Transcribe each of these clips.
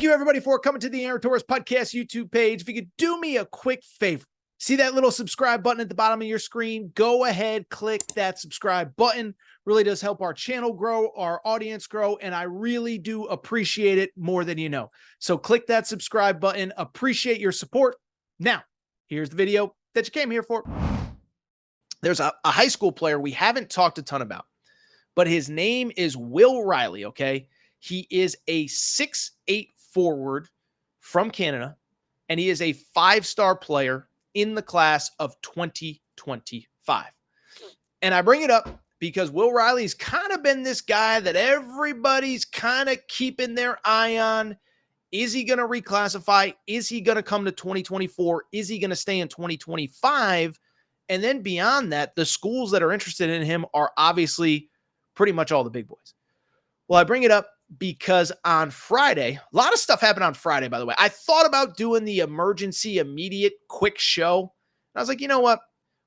Thank you, everybody, for coming to the Aaron Torres Podcast YouTube page. If you could do me a quick favor, see that little subscribe button at the bottom of your screen? Go ahead, click that subscribe button. Really does help our channel grow, our audience grow, and I really do appreciate it more than you know. So click that subscribe button. Appreciate your support. Now, here's the video that you came here for. There's a high school player we haven't talked a ton about, but his name is Will Riley, okay? He is a 6'8" forward from Canada, and he is a 5-star player in the class of 2025. And I bring it up because Will Riley's kind of been this guy that everybody's kind of keeping their eye on. Is he going to reclassify? Is he going to come to 2024? Is he going to stay in 2025? And then beyond that, the schools that are interested in him are obviously pretty much all the big boys. Well, I bring it up because on Friday, a lot of stuff happened on Friday, by the way. I thought about doing the emergency, immediate, quick show. And I was like, you know what?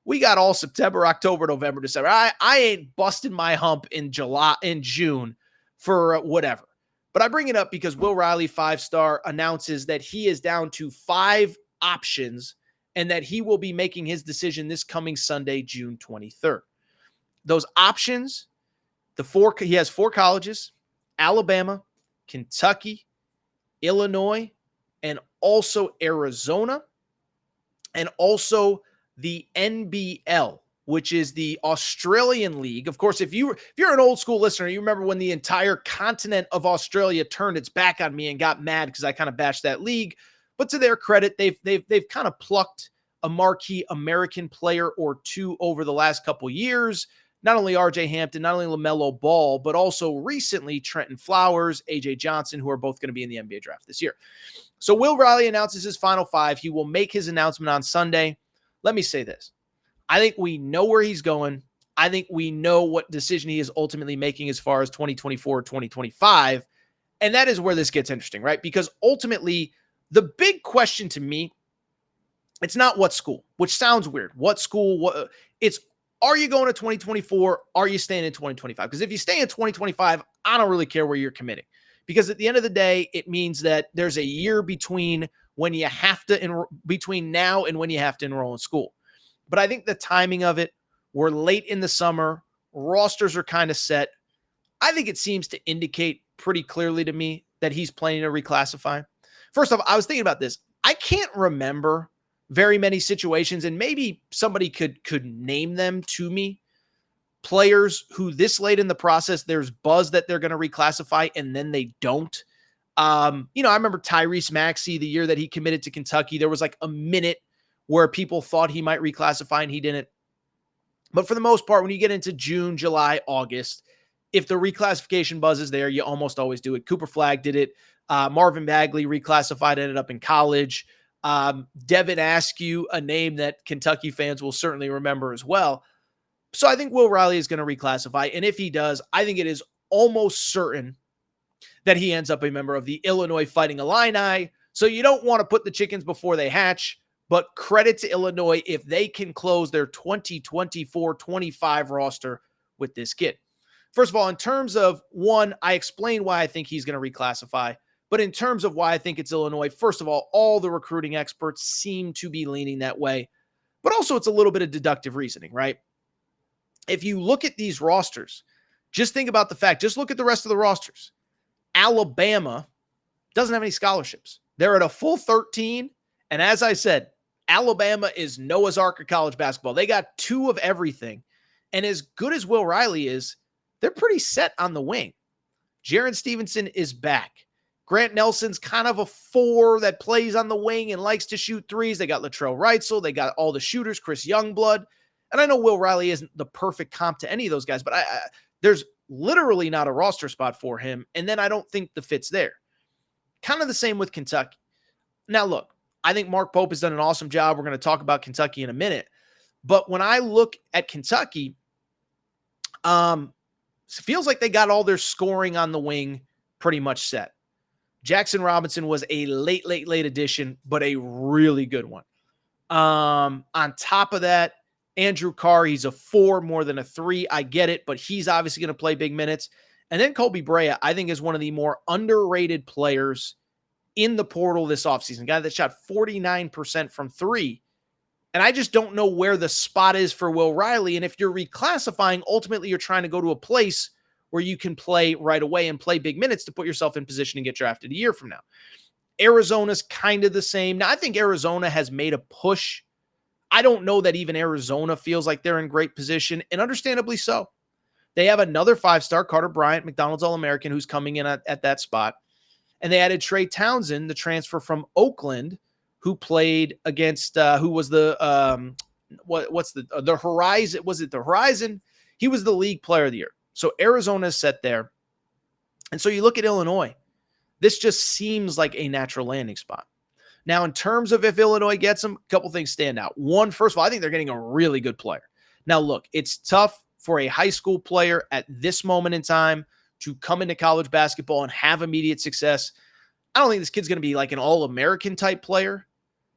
We got all September, October, November, December. I ain't busting my hump in June for whatever. But I bring it up because Will Riley, 5-star, announces that he is down to 5 options and that he will be making his decision this coming Sunday, June 23rd. Those options, he has 4 colleges: Alabama, Kentucky, Illinois, and also Arizona, and also the NBL, which is the Australian League. Of course, if you're an old school listener, you remember when the entire continent of Australia turned its back on me and got mad because I kind of bashed that league. But to their credit, they've kind of plucked a marquee American player or two over the last couple years. Not only RJ Hampton, not only LaMelo Ball, but also recently Trenton Flowers, AJ Johnson, who are both going to be in the NBA draft this year. So Will Riley announces his final 5. He will make his announcement on Sunday. Let me say this. I think we know where he's going. I think we know what decision he is ultimately making as far as 2024, 2025. And that is where this gets interesting, right? Because ultimately, the big question to me, it's not what school, which sounds weird. What school? It's, are you going to 2024? Are you staying in 2025? Because if you stay in 2025, I don't really care where you're committing. Because at the end of the day, it means that there's a year between when you have to between now and when you have to enroll in school. But I think the timing of it, we're late in the summer, rosters are kind of set. I think it seems to indicate pretty clearly to me that he's planning to reclassify. First off, I was thinking about this. I can't remember very many situations, and maybe somebody could name them to me, players who this late in the process, there's buzz that they're going to reclassify and then they don't. I remember Tyrese Maxey, the year that he committed to Kentucky, there was like a minute where people thought he might reclassify and he didn't. But for the most part, when you get into June, July, August, if the reclassification buzz is there, you almost always do it. Cooper Flagg did it. Marvin Bagley reclassified, ended up in college. Devin Askew, a name that Kentucky fans will certainly remember as well. So I think Will Riley is going to reclassify. And if he does, I think it is almost certain that he ends up a member of the Illinois Fighting Illini. So you don't want to put the chickens before they hatch, but credit to Illinois if they can close their 2024-25 roster with this kid. First of all, in terms of one, I explained why I think he's going to reclassify. But in terms of why I think it's Illinois, first of all the recruiting experts seem to be leaning that way. But also it's a little bit of deductive reasoning, right? If you look at these rosters, just think about the fact, just look at the rest of the rosters. Alabama doesn't have any scholarships. They're at a full 13. And as I said, Alabama is Noah's Ark of college basketball. They got 2 of everything. And as good as Will Riley is, they're pretty set on the wing. Jaron Stevenson is back. Grant Nelson's kind of a 4 that plays on the wing and likes to shoot threes. They got Latrell Wrightsell. They got all the shooters, Chris Youngblood. And I know Will Riley isn't the perfect comp to any of those guys, but there's literally not a roster spot for him. And then I don't think the fit's there. Kind of the same with Kentucky. Now, look, I think Mark Pope has done an awesome job. We're going to talk about Kentucky in a minute. But when I look at Kentucky, it feels like they got all their scoring on the wing pretty much set. Jackson Robinson was a late addition, but a really good one. On top of that, Andrew Carr, he's a 4 more than a 3. I get it, but he's obviously going to play big minutes. And then Colby Brea, I think, is one of the more underrated players in the portal this offseason, guy that shot 49% from three. And I just don't know where the spot is for Will Riley. And if you're reclassifying, ultimately you're trying to go to a place where you can play right away and play big minutes to put yourself in position to get drafted a year from now. Arizona's kind of the same. Now, I think Arizona has made a push. I don't know that even Arizona feels like they're in great position, and understandably so. They have another five-star, Carter Bryant, McDonald's All-American, who's coming in at that spot. And they added Trey Townsend, the transfer from Oakland, who played against, who was the, the Horizon? Was it the Horizon? He was the league player of the year. So Arizona is set there. And so you look at Illinois. This just seems like a natural landing spot. Now, in terms of if Illinois gets them, a couple things stand out. One, first of all, I think they're getting a really good player. Now, look, it's tough for a high school player at this moment in time to come into college basketball and have immediate success. I don't think this kid's going to be like an All-American type player.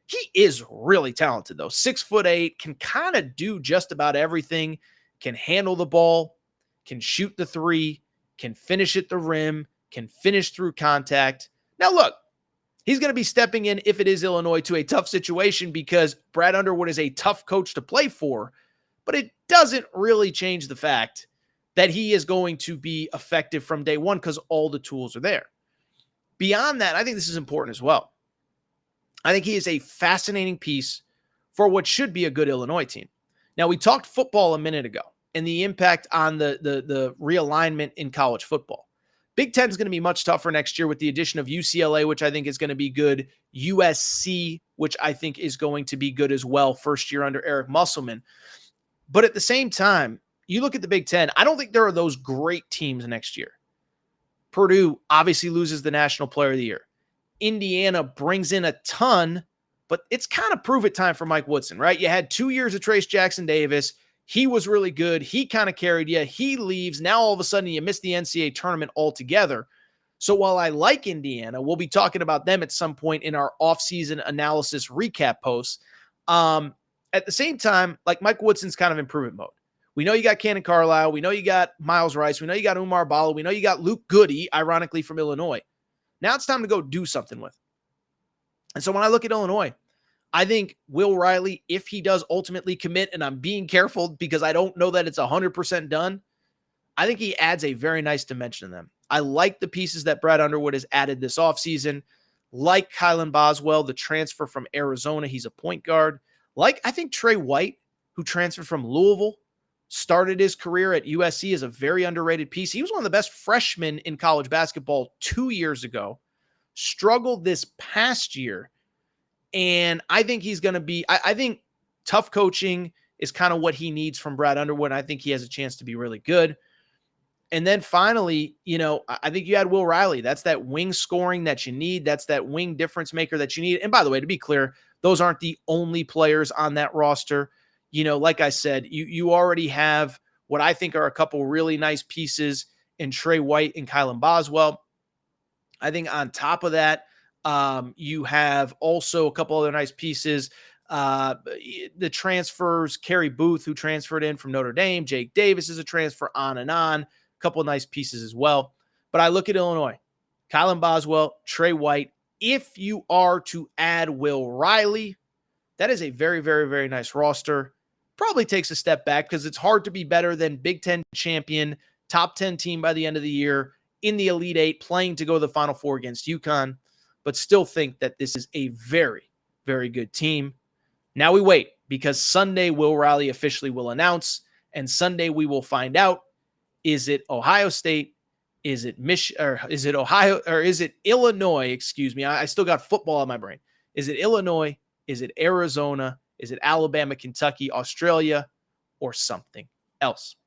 He is really talented, though. 6'8", can kind of do just about everything, can handle the ball, can shoot the three, can finish at the rim, can finish through contact. Now, look, he's going to be stepping in, if it is Illinois, to a tough situation because Brad Underwood is a tough coach to play for, but it doesn't really change the fact that he is going to be effective from day one because all the tools are there. Beyond that, I think this is important as well. I think he is a fascinating piece for what should be a good Illinois team. Now, we talked football a minute ago and the impact on the realignment in college football. Big Ten is going to be much tougher next year with the addition of UCLA, which I think is going to be good, USC, which I think is going to be good as well, first year under Eric Musselman. But at the same time, you look at the Big Ten, I don't think there are those great teams next year. Purdue obviously loses the National Player of the Year. Indiana brings in a ton, but it's kind of prove it time for Mike Woodson, right? You had 2 years of Trace Jackson Davis. He was really good. He kind of carried you. He leaves. Now, all of a sudden, you miss the NCAA tournament altogether. So while I like Indiana, we'll be talking about them at some point in our offseason analysis recap posts. At the same time, like Mike Woodson's kind of improvement mode. We know you got Cannon Carlisle. We know you got Miles Rice. We know you got Umar Bala. We know you got Luke Goody, ironically, from Illinois. Now it's time to go do something with. And so when I look at Illinois, I think Will Riley, if he does ultimately commit, and I'm being careful because I don't know that it's 100% done, I think he adds a very nice dimension to them. I like the pieces that Brad Underwood has added this offseason, like Kylan Boswell, the transfer from Arizona. He's a point guard. Like, I think Trey White, who transferred from Louisville, started his career at USC as a very underrated piece. He was one of the best freshmen in college basketball 2 years ago, struggled this past year. And I think he's going to be, I think tough coaching is kind of what he needs from Brad Underwood. I think he has a chance to be really good. And then finally, I think you had Will Riley. That's that wing scoring that you need. That's that wing difference maker that you need. And by the way, to be clear, those aren't the only players on that roster. Like I said, you already have what I think are a couple really nice pieces in Trey White and Kylan Boswell. I think on top of that, you have also a couple other nice pieces. The transfers, Kerry Booth, who transferred in from Notre Dame, Jake Davis is a transfer, on and on. A couple of nice pieces as well. But I look at Illinois, Kylan Boswell, Trey White. If you are to add Will Riley, that is a very, very, very nice roster. Probably takes a step back because it's hard to be better than Big Ten champion, top 10 team by the end of the year, in the Elite Eight, playing to go to the Final Four against UConn, but still think that this is a very, very good team. Now we wait because Sunday Will Riley officially will announce, and Sunday we will find out, is it Ohio State? Is it or is it Ohio, or is it Illinois? Excuse me. I still got football on my brain. Is it Illinois? Is it Arizona? Is it Alabama, Kentucky, Australia, or something else?